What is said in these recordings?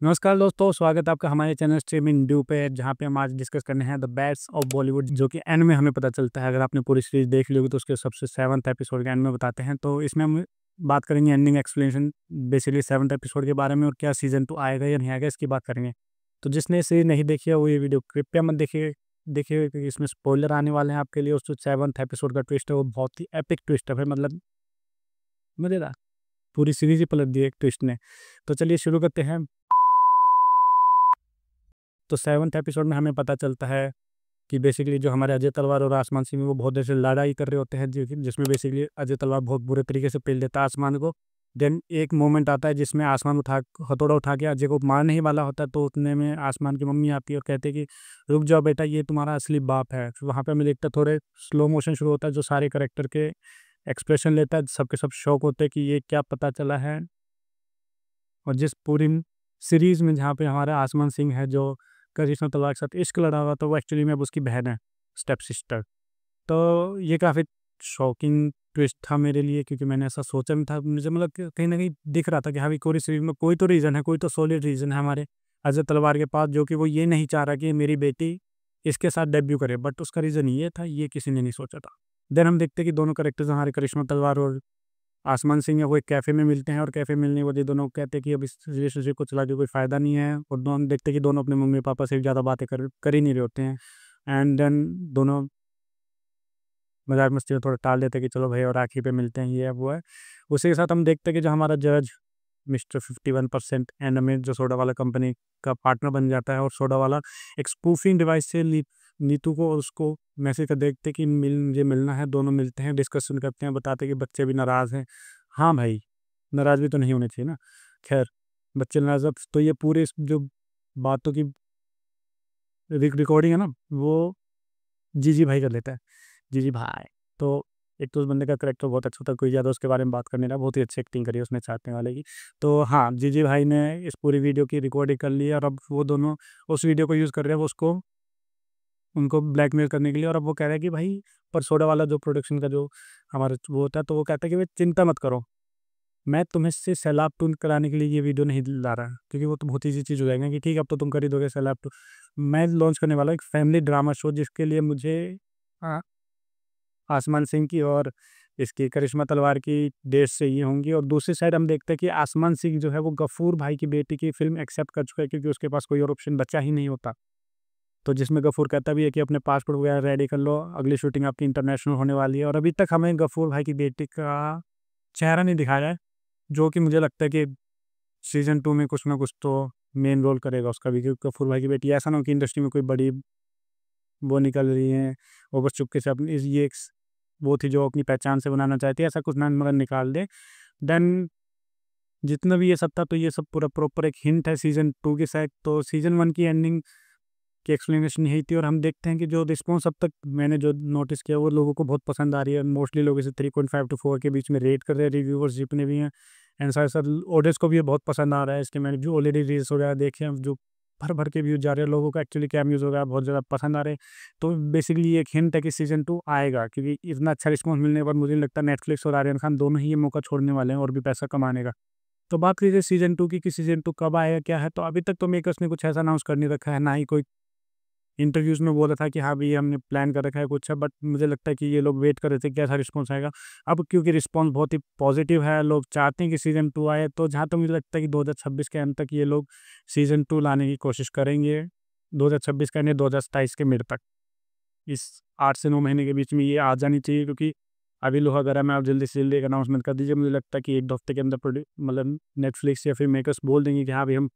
नमस्कार दोस्तों, स्वागत है आपका हमारे चैनल स्ट्रीमिंग ड्यू पे, जहाँ पे हम आज डिस्कस करने हैं द बेस्ट ऑफ बॉलीवुड, जो कि एंड में हमें पता चलता है। अगर आपने पूरी सीरीज देख ली होगी तो उसके सबसे 7th एपिसोड के एंड में बताते हैं। तो इसमें हम बात करेंगे ending explanation, basically 7th episode के बारे में, और क्या सीजन 2 आएगा या नहीं आएगा इसकी बात करेंगे। तो जिसने सीरीज नहीं देखी है वो ये वीडियो कृपया मत देखिए देखिए क्योंकि इसमें स्पॉइलर आने वाले हैं आपके लिए। उस जो 7th एपिसोड का ट्विस्ट है वो बहुत ही एपिक ट्विस्ट है, मतलब मजेदार। पूरी सीरीज ही पलट दी है एक ट्विस्ट ने। तो चलिए शुरू करते हैं। तो 7th एपिसोड में हमें पता चलता है कि बेसिकली जो हमारे अजय तलवार और आसमान सिंह वो बहुत देर से लड़ाई कर रहे होते हैं, जिसमें बेसिकली अजय तलवार बहुत बुरे तरीके से पेल देता है आसमान को। देन एक मोमेंट आता है जिसमें आसमान हथौड़ा उठा के अजय को मारने ही वाला होता है। तो उतने में आसमान की मम्मी आती है और कहते हैं कि रुक जाओ बेटा, ये तुम्हारा असली बाप है। फिर वहाँ पे हमें देखता थोड़े स्लो मोशन शुरू होता है, जो सारे करेक्टर के एक्सप्रेशन लेता है, सबके सब शौक होते हैं कि ये क्या पता चला है। और जिस पूरी सीरीज में जहाँ पे हमारा आसमान सिंह है जो करिश्मा तलवार के साथ इश्क लड़ा हुआ, तो वो एक्चुअली में अब उसकी बहन है, स्टेप सिस्टर। तो ये काफ़ी शॉकिंग ट्विस्ट था मेरे लिए, क्योंकि मैंने ऐसा सोचा नहीं था। मुझे मतलब कि कहीं ना कहीं दिख रहा था कि हाँ भाई, कोई सीरीज में कोई तो रीज़न है, कोई तो सॉलिड रीज़न है हमारे अजय तलवार के पास, जो कि वो ये नहीं चाह रहा कि मेरी बेटी इसके साथ डेब्यू करे। बट उसका रीज़न ये था, ये किसी ने नहीं सोचा था। देन हम देखते कि दोनों करेक्टर्स हमारे करिश्मा तलवार और आसमान सिंह है वो एक कैफ़े में मिलते हैं, और कैफ़े मिलने के बाद ये दोनों कहते हैं कि अब इस रिलेशनशिप को चला के कोई फ़ायदा नहीं है। और दोनों देखते हैं कि दोनों अपने मम्मी पापा से ज़्यादा बातें कर ही नहीं रहे होते हैं। एंड देन दोनों मजाक मस्ती में थोड़ा टाल देते हैं कि चलो भाई और आखिर पे मिलते हैं, ये है वो है। उसी के साथ हम देखते हैं कि जो हमारा जज मिस्टर 51% एंड में जो सोडा वाला कंपनी का पार्टनर बन जाता है, और सोडा वाला एक स्पूफिंग डिवाइस से नीतू को और उसको मैसेज कर देखते कि मुझे मिलना है। दोनों मिलते हैं, डिस्कशन करते हैं, बताते हैं कि बच्चे भी नाराज़ हैं। हाँ भाई, नाराज़ भी तो नहीं होने चाहिए ना। खैर, बच्चे नाराज़ अब तो ये पूरे जो बातों की रिकॉर्डिंग है ना, वो जीजी भाई कर लेता है। जीजी भाई, तो एक तो उस बंदे का करैक्टर बहुत अच्छा था, कोई ज़्यादा उसके बारे में बात करने लगा, बहुत ही अच्छी एक्टिंग करी उसने चाहने वाले की। तो हाँ, जीजी भाई ने इस पूरी वीडियो की रिकॉर्डिंग कर ली है, और अब वो दोनों उस वीडियो को यूज़ कर रहे हैं, वो उसको उनको ब्लैकमेल करने के लिए। और अब वो कह रहा है कि भाई, पर सोडा वाला जो प्रोडक्शन का जो हमारा वो होता है, तो वो कहता है कि भाई चिंता मत करो, मैं तुम्हें से सैलाब टून कराने के लिए ये वीडियो नहीं ला रहा, क्योंकि वो तो बहुत ईजी चीज़ हो जाएगा कि ठीक है अब तो तुम कर ही दोगे सैलाब टून। मैं लॉन्च करने वाला हूँ एक फैमिली ड्रामा शो, जिसके लिए मुझे आसमान सिंह की और इसकी करिश्मा तलवार की डेट्स चाहिए होंगी। और दूसरी साइड हम देखते हैं कि आसमान सिंह जो है वो गफूर भाई की बेटी की फिल्म एक्सेप्ट कर चुका है, क्योंकि उसके पास कोई और ऑप्शन बचा ही नहीं होता। तो जिसमें गफूर कहता भी है कि अपने पासपोर्ट वगैरह रेडी कर लो, अगली शूटिंग आपकी इंटरनेशनल होने वाली है। और अभी तक हमें गफूर भाई की बेटी का चेहरा नहीं दिखाया है, जो कि मुझे लगता है कि सीजन 2 में कुछ ना कुछ तो मेन रोल करेगा उसका भी, क्योंकि गफूर भाई की बेटी ऐसा ना हो कि इंडस्ट्री में कोई बड़ी वो निकल रही है, वो बस चुपके से अपनी ये वो थी जो अपनी पहचान से बनाना चाहती है, ऐसा कुछ ना मगर निकाल दे। देन जितना भी ये सब था, तो ये सब पूरा प्रॉपर एक हिंट है सीजन 2 की साइड। तो सीजन 1 की एंडिंग की एक्सप्लेनेशन यही थी, और हम देखते हैं कि जो रिस्पॉन्स अब तक मैंने जो नोटिस किया वो लोगों को बहुत पसंद आ रही है। मोस्टली लोग इसे 3.5 to 4 के बीच में रेट कर रहे हैं, रिव्यूअर्स जितने भी हैं। एंड साथ साथ ऑडियंस को भी ये बहुत पसंद आ रहा है। इसके मैंने जो ऑलरेडी रील्स वगैरह देखे हैं, जो भर भर के व्यूज जा रहे हैं, लोगों को एक्चुअली क्या व्यूज़ वगैरह बहुत ज़्यादा पसंद आ रहे हैं। तो बेसिकली एक हिंट है कि सीजन 2 आएगा, क्योंकि इतना अच्छा रिस्पॉन्स मिलने के बाद मुझे नहीं लगता नेटफ्लिक्स और आर्यन खान दोनों ही ये मौका छोड़ने वाले हैं और भी पैसा कमाने का। तो बात कीजिए सीजन 2 की, कि सीजन 2 कब आएगा क्या है, तो अभी तक तो मेकर्स ने कुछ ऐसा अनाउंस कर नहीं रखा है, ना ही कोई इंटरव्यूज़ में बोला था कि हाँ भई हमने प्लान कर रखा है कुछ है। बट मुझे लगता है कि ये लोग वेट कर रहे थे कैसा रिस्पॉन्स आएगा। अब क्योंकि रिस्पॉन्स बहुत ही पॉजिटिव है, लोग चाहते हैं कि सीज़न 2 आए, तो जहाँ तक मुझे लगता है कि 2026 के अंत तक ये लोग सीज़न 2 लाने की कोशिश करेंगे। 2026 का नहीं, 2027 के मिड तक, इस 8 से 9 महीने के बीच में ये आ जानी चाहिए। क्योंकि अभी लोग अगर मैं आप जल्दी से जल्दी एक अनाउंसमेंट कर दीजिए, मुझे लगता है कि 1 हफ्ते के अंदर मतलब नेटफ्लिक्स या फिर मेकर्स बोल देंगे कि हाँ भाई हम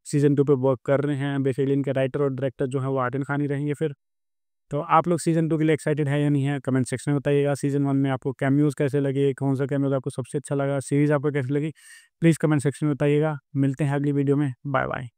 सीज़न 2 पे वर्क कर रहे हैं। बेसिकली इनके राइटर और डायरेक्टर जो हैं वो आर्यन खान ही रहेंगे फिर। तो आप लोग सीज़न 2 के लिए एक्साइटेड है या नहीं है, कमेंट सेक्शन में बताइएगा। सीज़न 1 में आपको कैमियोज़ कैसे लगे, कौन-सा कैमियोज़ आपको सबसे अच्छा लगा, सीरीज़ आपको कैसी लगी, प्लीज़ कमेंट सेक्शन में बताइएगा। मिलते हैं अगली वीडियो में, बाय-बाय।